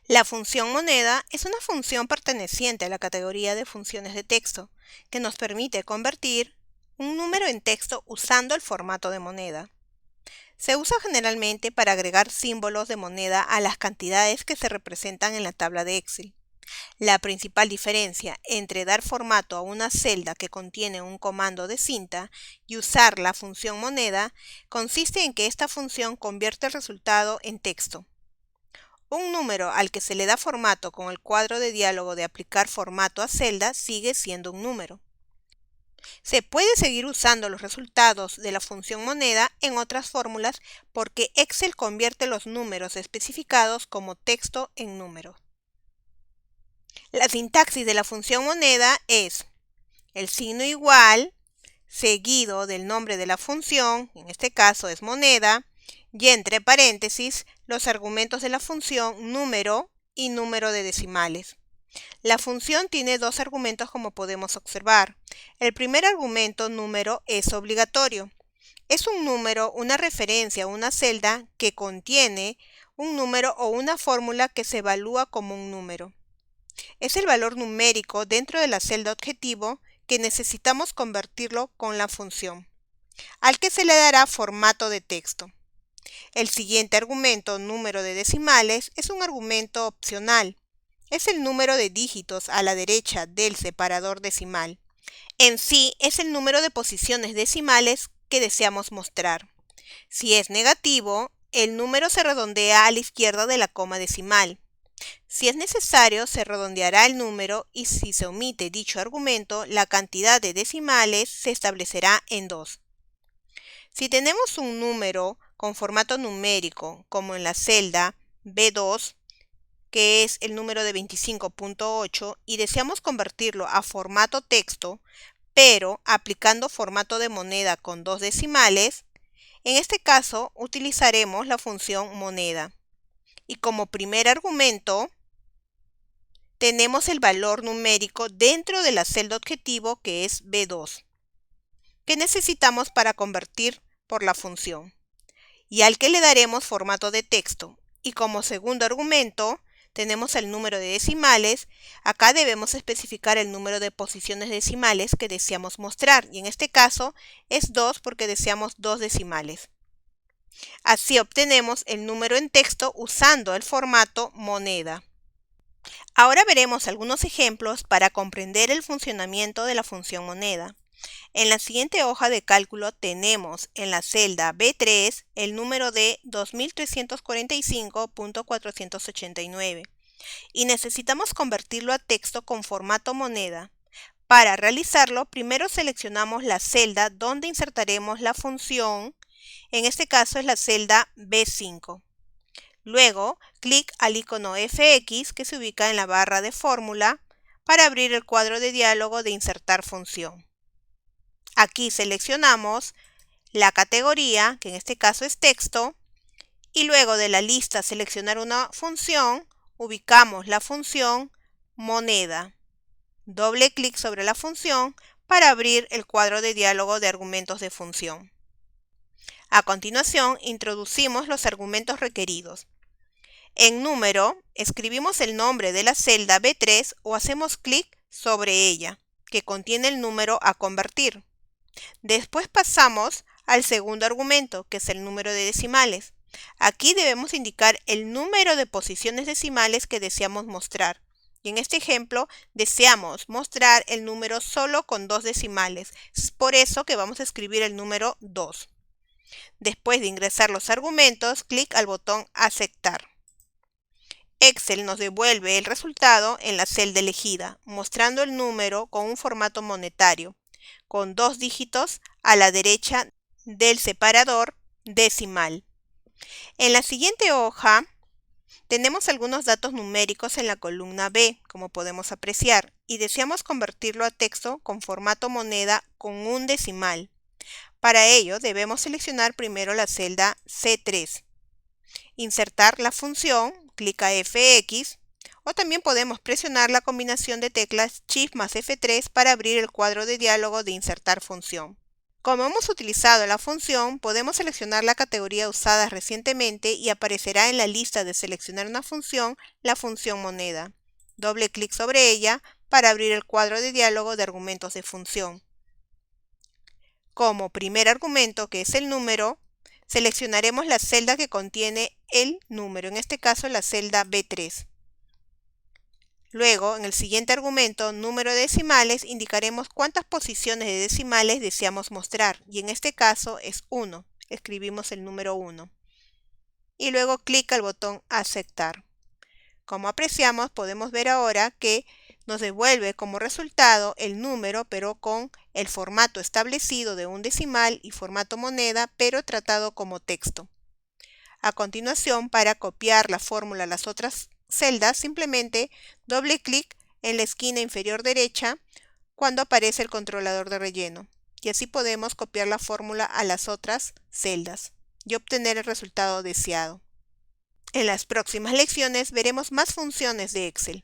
La función moneda es una función perteneciente a la categoría de funciones de texto, que nos permite convertir un número en texto usando el formato de moneda. Se usa generalmente para agregar símbolos de moneda a las cantidades que se representan en la tabla de Excel. La principal diferencia entre dar formato a una celda que contiene un comando de cinta y usar la función moneda consiste en que esta función convierte el resultado en texto. Un número al que se le da formato con el cuadro de diálogo de aplicar formato a celda sigue siendo un número. Se puede seguir usando los resultados de la función moneda en otras fórmulas porque Excel convierte los números especificados como texto en números. La sintaxis de la función moneda es el signo igual seguido del nombre de la función, en este caso es moneda, y entre paréntesis los argumentos de la función número y número de decimales. La función tiene dos argumentos como podemos observar. El primer argumento, número, es obligatorio. Es un número, una referencia a una celda que contiene un número o una fórmula que se evalúa como un número. Es el valor numérico dentro de la celda objetivo que necesitamos convertirlo con la función, al que se le dará formato de texto. El siguiente argumento, número de decimales, es un argumento opcional. Es el número de dígitos a la derecha del separador decimal. En sí, es el número de posiciones decimales que deseamos mostrar. Si es negativo, el número se redondea a la izquierda de la coma decimal. Si es necesario, se redondeará el número y si se omite dicho argumento, la cantidad de decimales se establecerá en 2. Si tenemos un número con formato numérico, como en la celda B2, que es el número de 25.8, y deseamos convertirlo a formato texto, pero aplicando formato de moneda con 2 decimales, en este caso utilizaremos la función moneda. Y como primer argumento, tenemos el valor numérico dentro de la celda objetivo que es B2, que necesitamos para convertir por la función, y al que le daremos formato de texto. Y como segundo argumento, tenemos el número de decimales. Acá debemos especificar el número de posiciones decimales que deseamos mostrar, y en este caso es 2 porque deseamos 2 decimales. Así obtenemos el número en texto usando el formato moneda. Ahora veremos algunos ejemplos para comprender el funcionamiento de la función moneda. En la siguiente hoja de cálculo tenemos en la celda B3 el número de 2345.489 y necesitamos convertirlo a texto con formato moneda. Para realizarlo, primero seleccionamos la celda donde insertaremos la función, en este caso es la celda B5. Luego, clic al icono FX que se ubica en la barra de fórmula para abrir el cuadro de diálogo de insertar función. Aquí seleccionamos la categoría, que en este caso es texto, y luego de la lista seleccionar una función, ubicamos la función moneda. Doble clic sobre la función para abrir el cuadro de diálogo de argumentos de función. A continuación, introducimos los argumentos requeridos. En número, escribimos el nombre de la celda B3 o hacemos clic sobre ella, que contiene el número a convertir. Después pasamos al segundo argumento, que es el número de decimales. Aquí debemos indicar el número de posiciones decimales que deseamos mostrar. Y en este ejemplo, deseamos mostrar el número solo con 2 decimales. Es por eso que vamos a escribir el número 2. Después de ingresar los argumentos, clic al botón Aceptar. Excel nos devuelve el resultado en la celda elegida, mostrando el número con un formato monetario, con 2 dígitos a la derecha del separador decimal. En la siguiente hoja tenemos algunos datos numéricos en la columna B, como podemos apreciar, y deseamos convertirlo a texto con formato moneda con un decimal. Para ello debemos seleccionar primero la celda C3, insertar la función, clic a FX, o también podemos presionar la combinación de teclas Shift más F3 para abrir el cuadro de diálogo de insertar función. Como hemos utilizado la función, podemos seleccionar la categoría usada recientemente y aparecerá en la lista de seleccionar una función la función moneda. Doble clic sobre ella para abrir el cuadro de diálogo de argumentos de función. Como primer argumento, que es el número, seleccionaremos la celda que contiene el número, en este caso la celda B3. Luego, en el siguiente argumento, número de decimales, indicaremos cuántas posiciones de decimales deseamos mostrar, y en este caso es 1. Escribimos el número 1. Y luego clic al botón Aceptar. Como apreciamos, podemos ver ahora que nos devuelve como resultado el número, pero con el formato establecido de un decimal y formato moneda, pero tratado como texto. A continuación, para copiar la fórmula a las otras celdas, simplemente doble clic en la esquina inferior derecha cuando aparece el controlador de relleno. Y así podemos copiar la fórmula a las otras celdas y obtener el resultado deseado. En las próximas lecciones veremos más funciones de Excel.